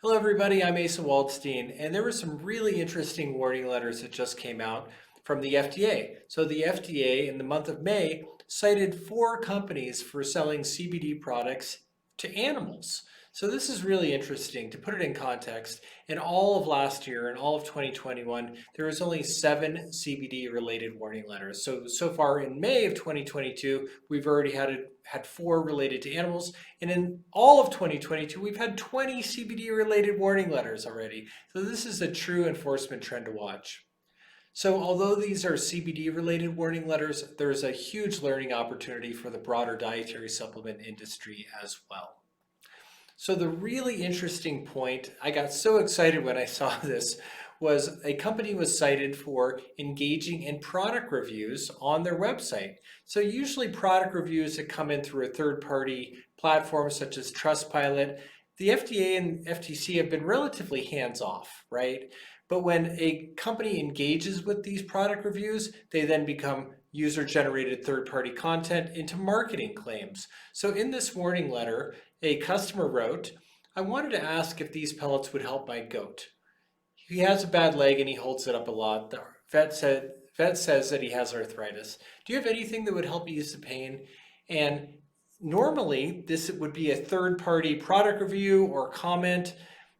Hello everybody, I'm Asa Waldstein, and there were some really interesting warning letters that just came out from the FDA. So the FDA in the month of May cited 4 companies for selling CBD products to animals. So this is really interesting. To put it in context, in all of last year, in all of 2021, there was only 7 CBD related warning letters. So far in May of 2022, we've already had 4 related to animals. And in all of 2022, we've had 20 CBD related warning letters already. So this is a true enforcement trend to watch. So although these are CBD related warning letters, there's a huge learning opportunity for the broader dietary supplement industry as well. So the really interesting point, I got so excited when I saw this, was a company was cited for engaging in product reviews on their website. So usually product reviews that come in through a third-party platform such as Trustpilot, the FDA and FTC have been relatively hands-off, right? But when a company engages with these product reviews, they then become user-generated third-party content into marketing claims. So in this warning letter, a customer wrote, "I wanted to ask if these pellets would help my goat. He has a bad leg and he holds it up a lot. The vet says that he has arthritis. Do you have anything that would help ease the pain?" And normally this would be a third-party product review or comment.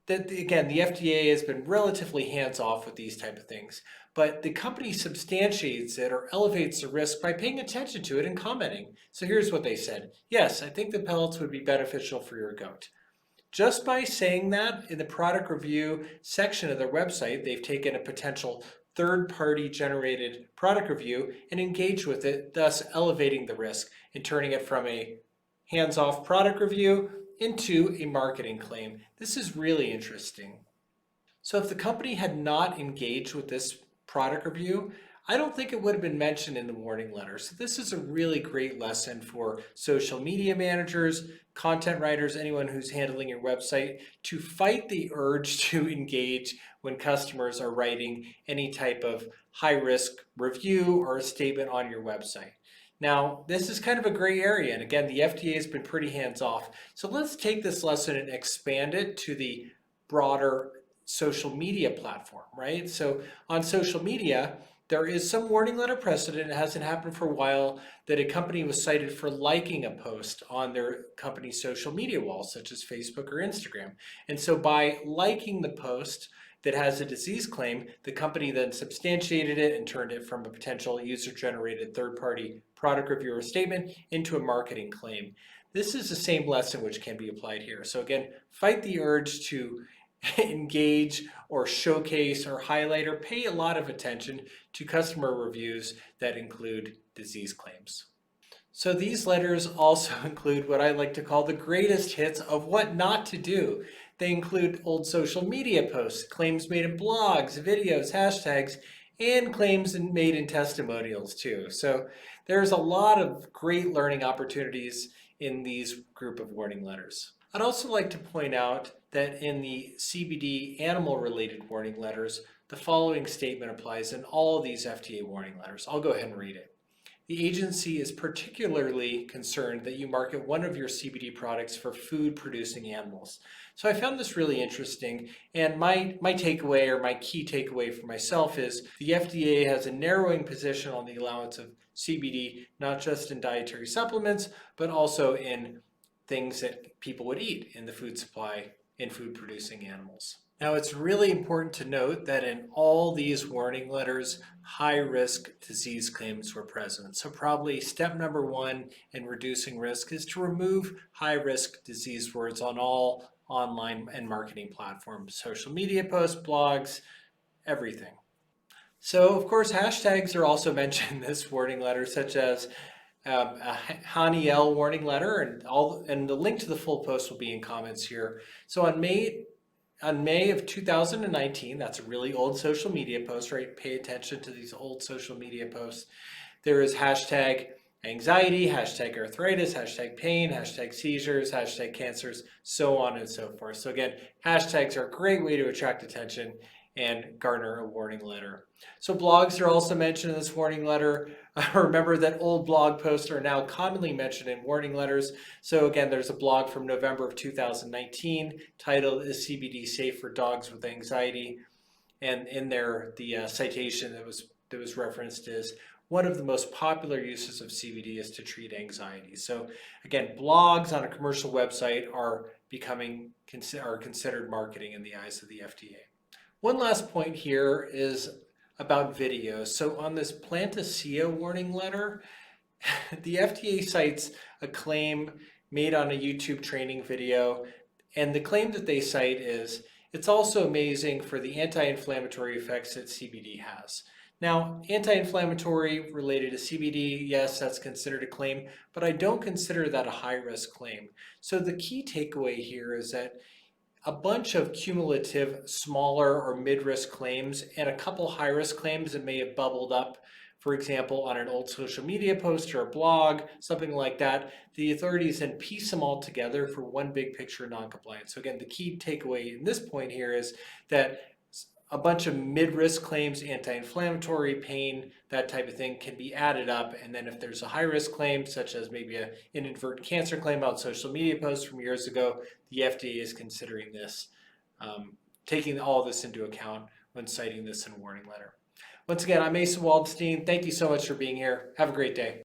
That again, the FDA has been relatively hands-off with these type of things, but the company substantiates it or elevates the risk by paying attention to it and commenting. So here's what they said. "Yes, I think the pellets would be beneficial for your goat." Just by saying that in the product review section of their website, they've taken a potential third-party generated product review and engaged with it, thus elevating the risk and turning it from a hands-off product review into a marketing claim. This is really interesting. So if the company had not engaged with this product review, I don't think it would have been mentioned in the warning letter. So this is a really great lesson for social media managers, content writers, anyone who's handling your website, to fight the urge to engage when customers are writing any type of high-risk review or a statement on your website. Now, this is kind of a gray area, and again, the FDA has been pretty hands-off. So let's take this lesson and expand it to the broader social media platform, right? So on social media, there is some warning letter precedent. It hasn't happened for a while that a company was cited for liking a post on their company's social media wall, such as Facebook or Instagram. And so by liking the post that has a disease claim, the company then substantiated it and turned it from a potential user-generated third-party product review or statement into a marketing claim. This is the same lesson which can be applied here. So again, fight the urge to engage or showcase or highlight or pay a lot of attention to customer reviews that include disease claims. So these letters also include what I like to call the greatest hits of what not to do. They include old social media posts, claims made in blogs, videos, hashtags, and claims made in testimonials too. So there's a lot of great learning opportunities in these group of warning letters. I'd also like to point out that in the CBD animal-related warning letters, the following statement applies in all of these FDA warning letters. I'll go ahead and read it. "The agency is particularly concerned that you market one of your CBD products for food-producing animals." So I found this really interesting, and my takeaway or my key takeaway for myself is the FDA has a narrowing position on the allowance of CBD, not just in dietary supplements, but also in things that people would eat in the food supply in food-producing animals. Now, it's really important to note that in all these warning letters, high-risk disease claims were present. So probably step number 1 in reducing risk is to remove high-risk disease words on all online and marketing platforms, social media posts, blogs, everything. So, of course, hashtags are also mentioned in this warning letter, such as a Haniel warning letter, and the link to the full post will be in comments here. So on May of 2019, that's a really old social media post, right? Pay attention to these old social media posts. There is hashtag anxiety, hashtag arthritis, hashtag pain, hashtag seizures, hashtag cancers, so on and so forth. So again, hashtags are a great way to attract attention and garner a warning letter. So blogs are also mentioned in this warning letter. Remember that old blog posts are now commonly mentioned in warning letters. So again, there's a blog from November of 2019 titled "Is CBD Safe for Dogs with Anxiety?" And in there, the citation that was referenced is, one of the most popular uses of CBD is to treat anxiety. So again, blogs on a commercial website are considered marketing in the eyes of the FDA. One last point here is about videos. So on this Plantacia warning letter, the FDA cites a claim made on a YouTube training video, and the claim that they cite is, it's also amazing for the anti-inflammatory effects that CBD has. Now, anti-inflammatory related to CBD, yes, that's considered a claim, but I don't consider that a high-risk claim. So the key takeaway here is that a bunch of cumulative smaller or mid-risk claims and a couple high-risk claims that may have bubbled up, for example, on an old social media post or a blog, something like that, the authorities then piece them all together for one big picture of noncompliance. So again, the key takeaway in this point here is that a bunch of mid-risk claims, anti-inflammatory, pain, that type of thing can be added up. And then if there's a high-risk claim, such as maybe an inadvertent cancer claim on social media posts from years ago, the FDA is considering this, taking all this into account when citing this in a warning letter. Once again, I'm Asa Waldstein. Thank you so much for being here. Have a great day.